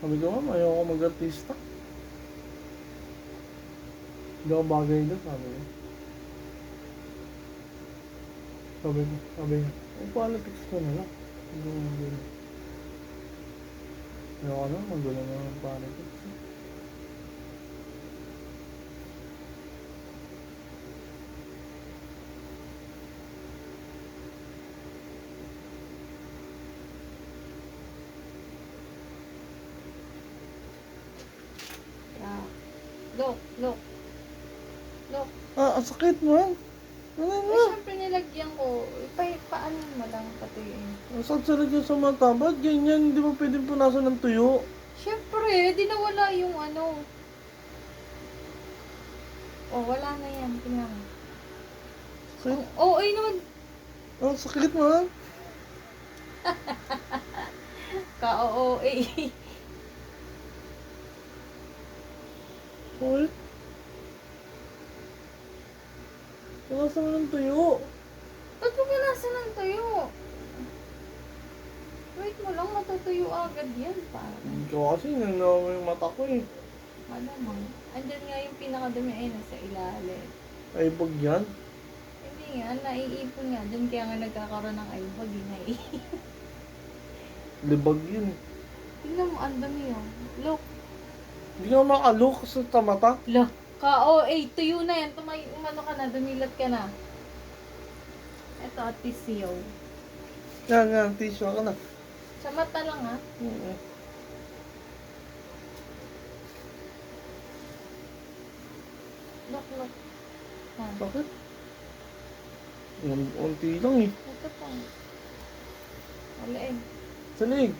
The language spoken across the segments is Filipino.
Sabi ko, ma'am, ayoko mag-artista. Hindi ako bagay doon, sabi ko. Sabi niya, politics ko na lang. Hindi ko magulo. Ayoko na, magulo na ng politics. Yeah. Look, look. Look. Ah, ang sakit mo. Ano Eh, na? syempre nilagyan ko. Paano mo lang patuyin? Ang sakit sa lagyan sa mata. Ba't ganyan? Hindi mo pwedeng punasan ng tuyo. Syempre, di nawala yung ano. Oh, wala na yan. Tingnan mo. Sakit. Oh, ay naman. Ang sakit mo. Ka-oo, eh. Sakit. Punasan mo ng tuyo. Ba't ko pinasan ng tuyo? Wait mo lang, matutuyo agad yan. Parang. Ikaw kasi, nanawa mo yung mata ko eh. Malamang. Andyan nga yung pinakadumi ay nasa ilalim. Ay, bag yan. Hindi nga, naiipon nga. Doon kaya nga nagkakaroon ng aibag. Naiipon. Libag yun. Tingnan mo, ang dami yun. Look. Hindi ka makalook sa mata. Look. Ka-OA, tuyo na yan. Umano ka na, dumilat ka na. Ito, tissue. Yan, tissue ka na. Sa mata lang ha. Oo. Look, look. Ha. Bakit? Yan, unti lang eh. Ito pa. Wala eh. Sa leg.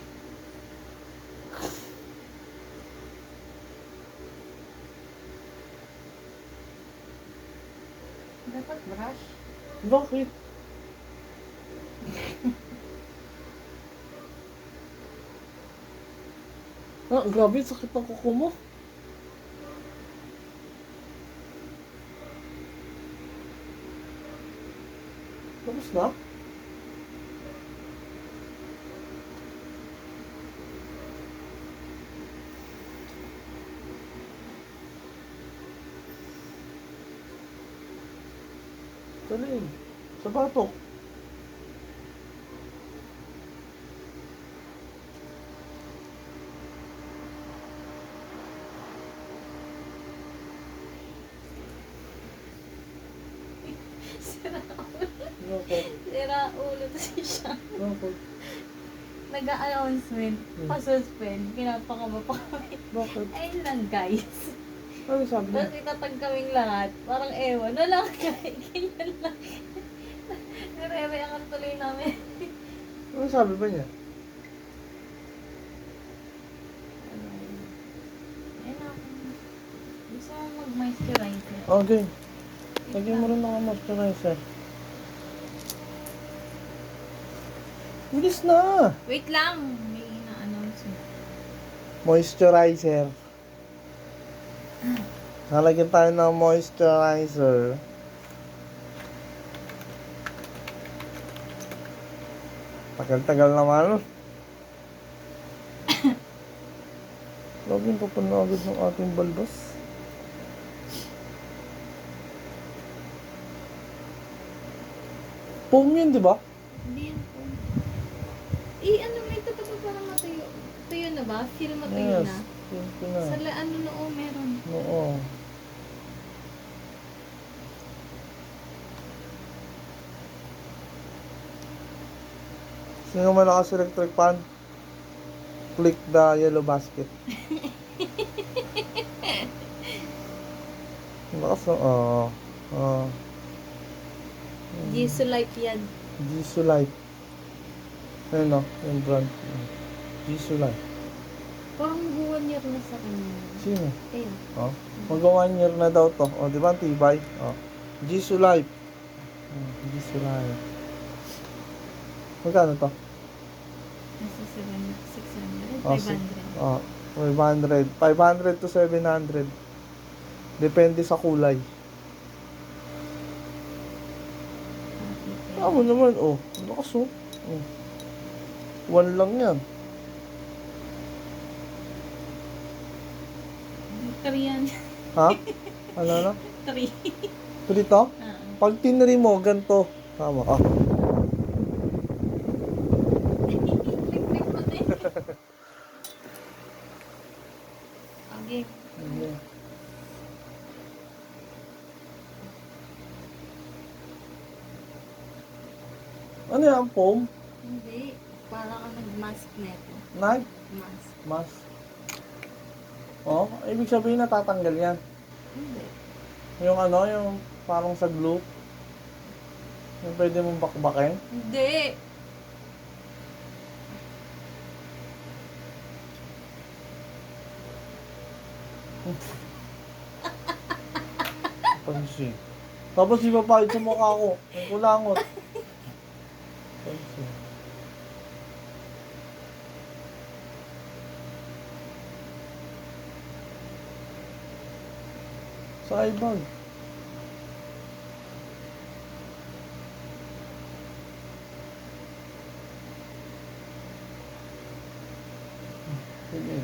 Dapat brush. Bakit? Ah, grabe, sakit ng kuko mo. Tapos na? Galing. Sa batok. Bakit? Sira ulo kasi siya. Bakit? Nag-announcement. Pa-suspend. Pinapakaba pa kami. Bakit? Ayun lang guys. Ano sabi niya? Tapos itatag kaming lahat. Parang ewan. Wala guys. Ganyan lang. Nare-reakan tuloy namin. Ano sabi ba niya? Ayun ako. Gusto mo mag-moisturizer. Okay. Lagyan mo rin ng moisturizer. Bilis na! Wait lang. May ina-announcement. Moisturizer. Nalagyan tayo ng moisturizer. Tagal-tagal naman. Lagyan pa pa na agad ng ating balbas. Foam yun, di ba? Hindi yan po. Ano may ito pa parang matuyo. Tuyo na ba? Feel mo tuyo na? Yun na. Sa ano noo meron. Oo. Sino malakas electric fan? Click the yellow basket. Malakas na. Oo. Jisoo Life yan. Jisoo Life. Ayun o, yung brand. Jisoo Life. Parang 1 year na sa kanya. Sino? Ayun. Oh. Mag 1 year na daw to. O, di ba? Tibay. Oh. Jisoo Life. Jisoo Life. Magkano to? Nasa 600, Oh, 500. Oh, 500. 500 to 700. Depende sa kulay. Tama naman, oh. Lakas, oh. 1 lang yan. 3 yan. Ha? Ano na? 3. Prito? Pag tinri mo, ganito. Tama ka. Okay. Ayan. Ano yan, foam? Hindi. Para ka nag-mask neto. Nag? Mask. Mas. Oh, ibig sabihin natatanggal yan. Hindi. Yung ano, yung parang sa glue. Yung pwede mong bakbakin. Hindi. Pansin. Tapos ipapahid sa mukha ko. Ang kulangot. Pansin. Sa ibag. Sige.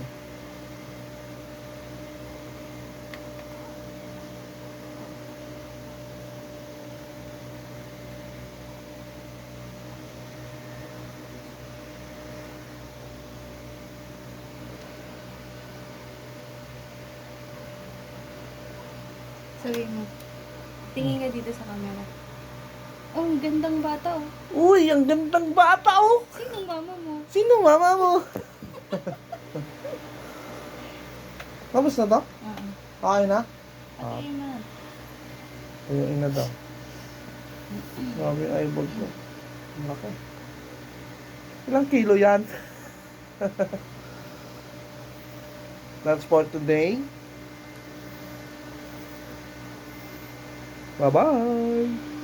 Sabihin mo. Tingin ka dito sa camera. Oh, ang gandang bata oh. Uy, ang gandang bata oh! Sino mama mo? Sino mama mo? Tapos na to? Okay na? Ah. Okay na. Ayun, ina daw. Grabe yung eyeball ko. Ang laki. Ilang kilo yan? That's for today. Bye-bye!